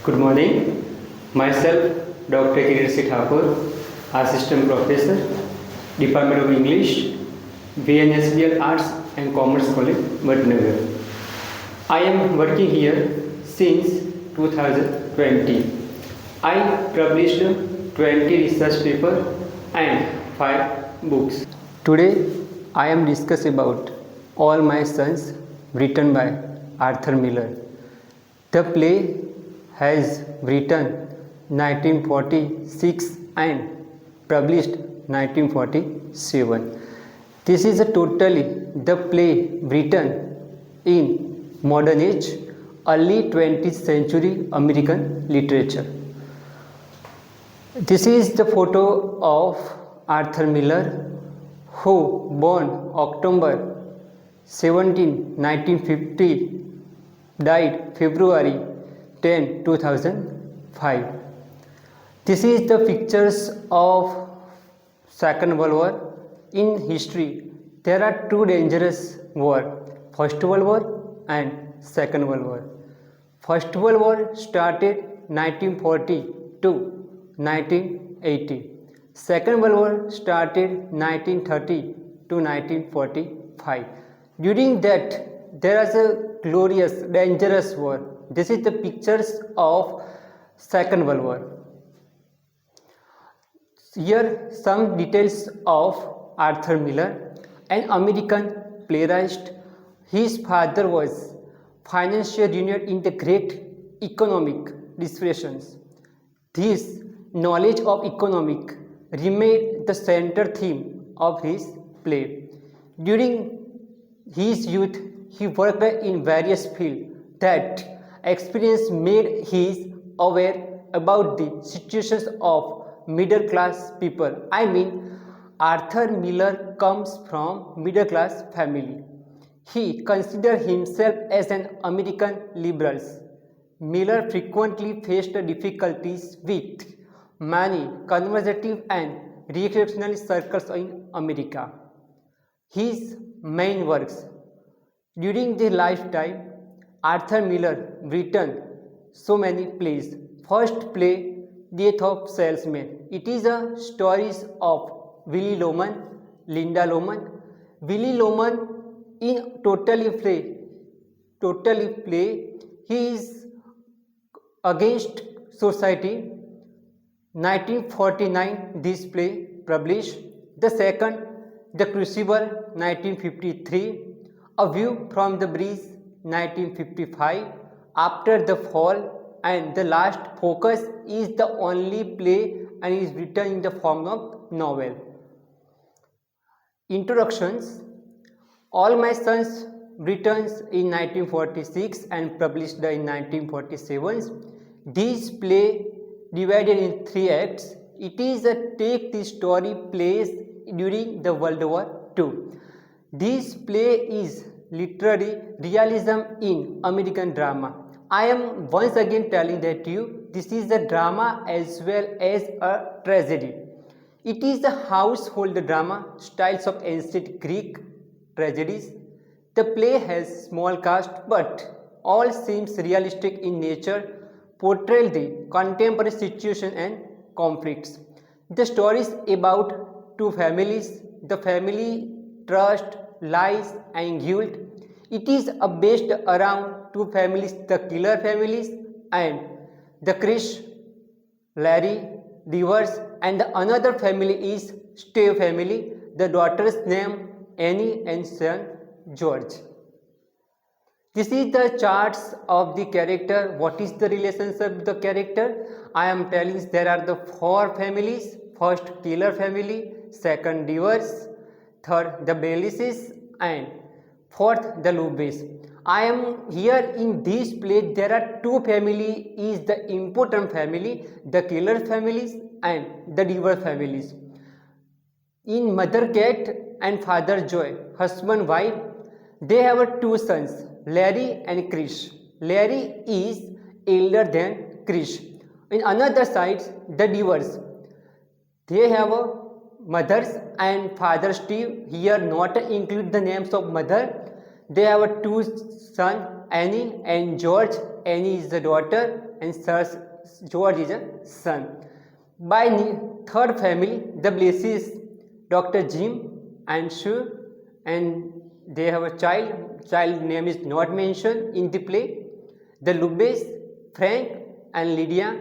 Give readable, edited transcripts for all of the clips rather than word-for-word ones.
Good morning. Myself, Dr. Kirirsi Thakur, Assistant Professor, Department of English, VNSBL Arts and Commerce College, Vadnagar. I am working here since 2020. I published 20 research papers and 5 books. Today, I am discussing about All My Sons, written by Arthur Miller. The play has written 1946 and published 1947. This is totally the play written in modern age, early 20th century American literature. This is the photo of Arthur Miller, who born October 17, 1950, died February 10, 2005. This is the pictures of Second World War. In history, there are two dangerous wars, First World War and Second World War. First World War started 1940 to 1980. Second World War started 1930 to 1945. During that, there was a glorious, dangerous war. This is the pictures of Second World War. Here some details of Arthur Miller, an American playwright. His father was financial ruiner in the great economic depressions. This knowledge of economic remained the center theme of his play. During his youth, he worked in various fields. That experience made him aware about the situations of middle class people. Arthur Miller comes from middle class family. He considered himself as an American liberal. Miller frequently faced difficulties with many conservative and reactionary circles in America. His main works. During the lifetime, Arthur Miller written so many plays. First play, Death of Salesman. It is a stories of Willy Loman, Linda Loman. Willy Loman in totally play. He is against society. 1949 this play published. The second, The Crucible, 1953. A View from the Bridge, 1955. After the Fall, and the last, Focus, is the only play and is written in the form of novel. Introductions. All My Sons, written in 1946 and published in 1947. This play divided in 3 acts. It is a take the story place during the World War II. This play is literary realism in American drama. I am once again telling that this is a drama as well as a tragedy. It is a household drama, styles of ancient Greek tragedies. The play has small cast, but all seems realistic in nature, portray the contemporary situation and conflicts. The story is about two families, the family trust, lies and guilt. It is based around two families, the Killer families and the Chris, Larry, Rivers, and the another family is Steve family. The daughter's name Annie and son George. This is the charts of the character. What is the relationship with the character? I am telling there are the 4 families. First, Killer family. Second, Rivers. Third, the Bellises. And fourth, the Lubis. I am here in this play. There are 2 family is the important family, the Killer families and the River families. In Mother Cat and Father Joy, husband wife, they have 2 sons, Larry and Chris. Larry is elder than Chris. In another side, the Rivers, they have mothers and father Steve. Here not include the names of mother. They have 2 sons, Annie and George. Annie is the daughter, and Sir George is a son. By third family, the Blesses, Dr. Jim and Sue, and they have a child. Child name is not mentioned in the play. The Lubes, Frank and Lydia,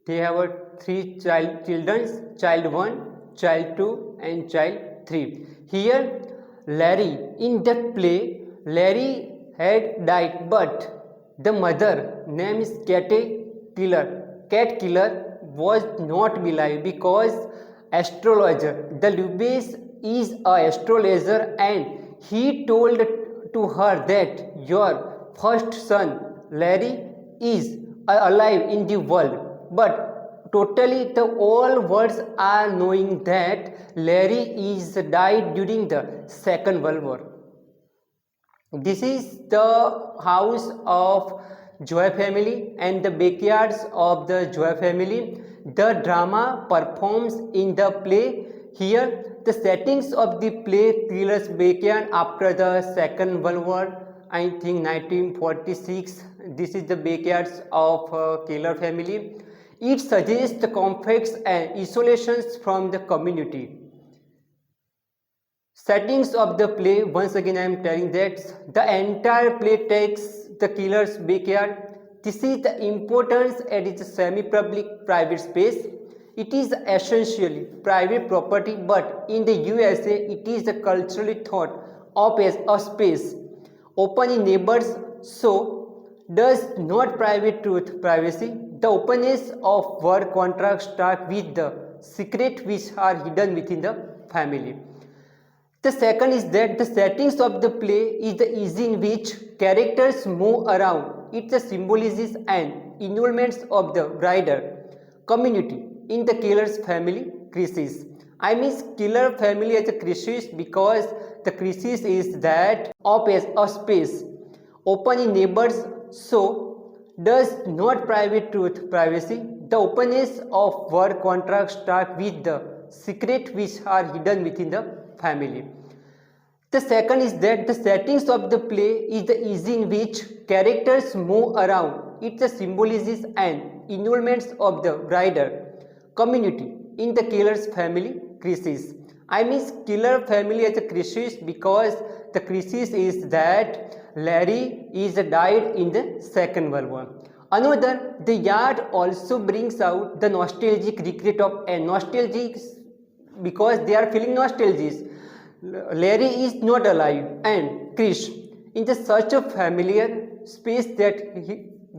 they have a three children, child 1, child 2 and child 3. Here Larry, in that play, Larry had died, but the mother, name is Cat Killer, was not alive because astrologer. The Lubes is a astrologer, and he told to her that your first son Larry is alive in the world, but totally the all worlds are knowing that Larry is died during the Second World War. This is the house of Joy family and the backyards of the Joy family. The drama performs in the play. Here the settings of the play Killer's backyard after the Second World War, I think 1946. This is the backyards of Keller family. It suggests the conflicts and isolations from the community. Settings of the play, once again I am telling that the entire play takes the Killer's backyard. This is the importance and it's a semi-public private space. It is essentially private property, but in the USA it is culturally thought of as a space open in neighbors, so does not private truth privacy. The openness of work contracts start with the secrets which are hidden within the family. The second is that the settings of the play is the ease in which characters move around. It symbolizes and involvements of the wider community in the Killer's family crisis. I mean Killer family as a crisis because the crisis is that of as a space open in neighbors, so does not private truth privacy. The openness of work contracts start with the secrets which are hidden within the family. The second is that the settings of the play is the ease in which characters move around. It symbolizes and involvements of the wider community in the Killer's family crisis. I mean Killer family as a crisis because the crisis is that Larry is died in the Second World War. Another, the yard also brings out the nostalgic regret of a nostalgic because they are feeling nostalgic. Larry is not alive, and Krish in the such a familiar space that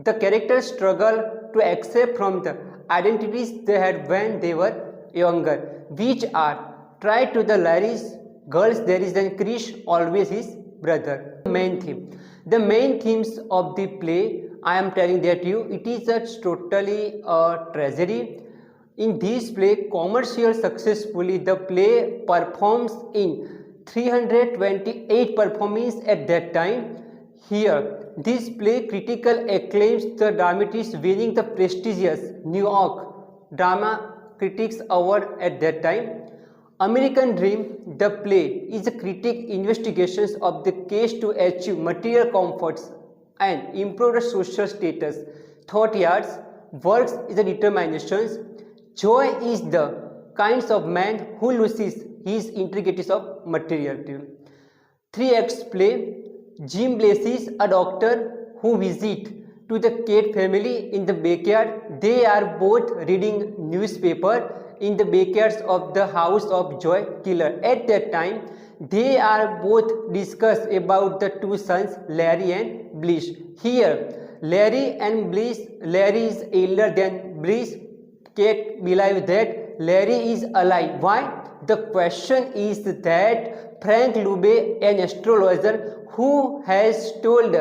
the characters struggle to accept from the identities they had when they were younger, which are tried to the Larry's girls there is then Krish always his brother. Main theme. The main themes of the play, I am telling that you, it is totally a tragedy. In this play, commercial successfully, the play performs in 328 performances at that time. Here, this play critical acclaims the dramatist winning the prestigious New York Drama Critics Award at that time. American Dream, the play, is a critic investigations of the case to achieve material comforts and improve the social status. Thought yards, works is a determinations. Joy is the kinds of man who loses his intricacies of materiality. 3 acts play. Jim Blesses, a doctor who visit to the Kate family in the backyard. They are both reading newspaper in the backyards of the house of Joy Killer. At that time, they are both discuss about the two sons, Larry and Bliss. Here, Larry and Bliss, Larry is elder than Bliss. Kate believes that Larry is alive. Why? The question is that Frank Lube, an astrologer who has told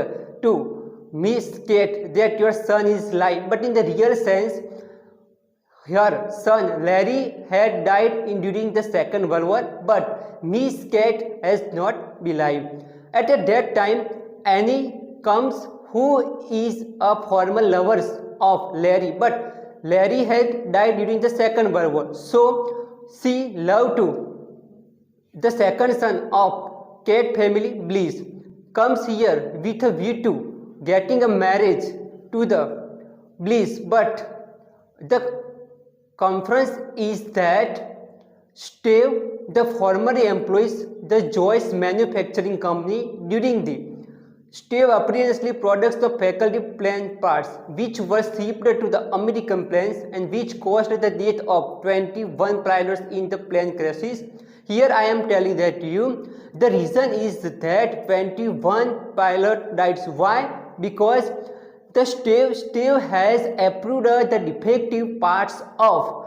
to Miss Kate that your son is alive, but in the real sense, her son Larry had died during the Second World War, but Miss Kate has not been alive. At that time, Annie comes, who is a former lover of Larry, but Larry had died during the Second World War. So she loved to the second son of Kate family, Bliss, comes here with a view to getting a marriage to the Bliss, but the conference is that Steve, the former employees the Joyce manufacturing company during the Steve apparently products the faculty plane parts which were shipped to the American planes and which caused the death of 21 pilots in the plane crashes. Here I am telling that to you, the reason is that 21 pilot died. Why? Because the Steve has approved the defective parts of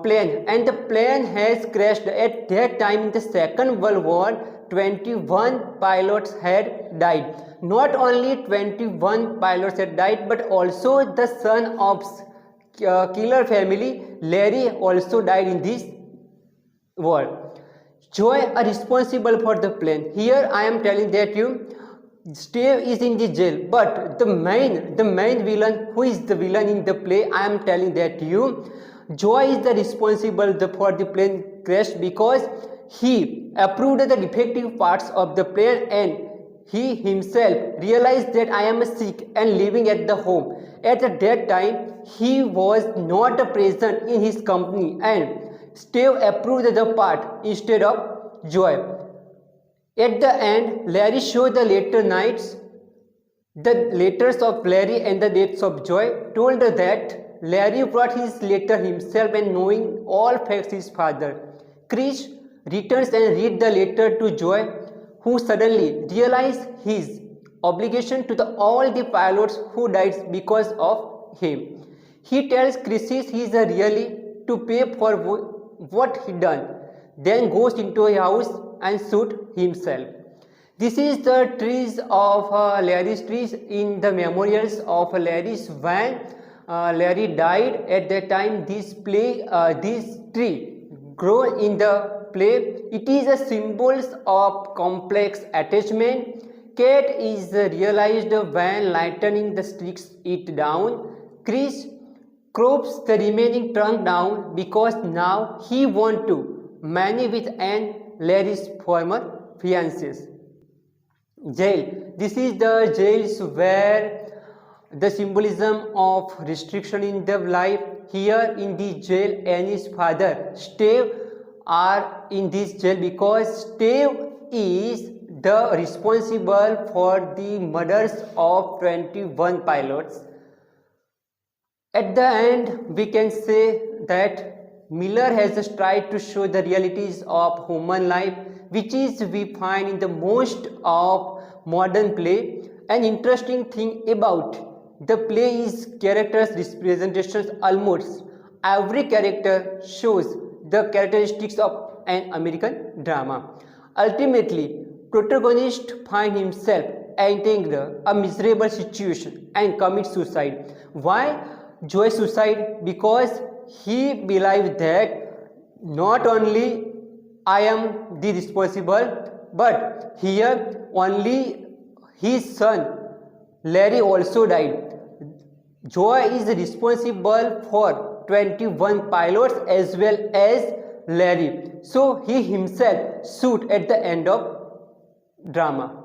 plane, and the plane has crashed. At that time in the Second World War, 21 pilots had died. Not only 21 pilots had died, but also the son of killer family, Larry, also died in this war. Joy are responsible for the plane. Here I am telling that you, Steve is in the jail, but the main villain, who is the villain in the play, I am telling that you, Joy is the responsible for the plane crash because he approved the defective parts of the plane and he himself realized that I am sick and living at the home. At that time, he was not present in his company and Steve approved the part instead of Joy. At the end, Larry showed the later nights. The letters of Larry and the dates of Joy told that Larry brought his letter himself and knowing all facts his father. Chris returns and reads the letter to Joy, who suddenly realizes his obligation to all the pilots who died because of him. He tells Chris he is really to pay for what he done, then goes into a house and shoot himself. This is the trees of Larry's trees in the memorials of Larry's when Larry died. At that time, this tree grow in the play. It is a symbol of complex attachment. Cat is realized when lightning the sticks it down. Chris crops the remaining trunk down because now he want to marry with Anne, Larry's former fiancée. Jail. This is the jails where the symbolism of restriction in the life. Here in this jail, Annie's father, Steve, are in this jail because Steve is the responsible for the murders of 21 pilots. At the end, we can say that Miller has tried to show the realities of human life, which is we find in the most of modern play. An interesting thing about the play is characters' representations. Almost every character shows the characteristics of an American drama. Ultimately, protagonist finds himself entering a miserable situation and commits suicide. Why Joy suicide? Because he believed that not only I am the responsible, but here only his son Larry also died. Joy is responsible for 21 pilots as well as Larry. So he himself shoot at the end of drama.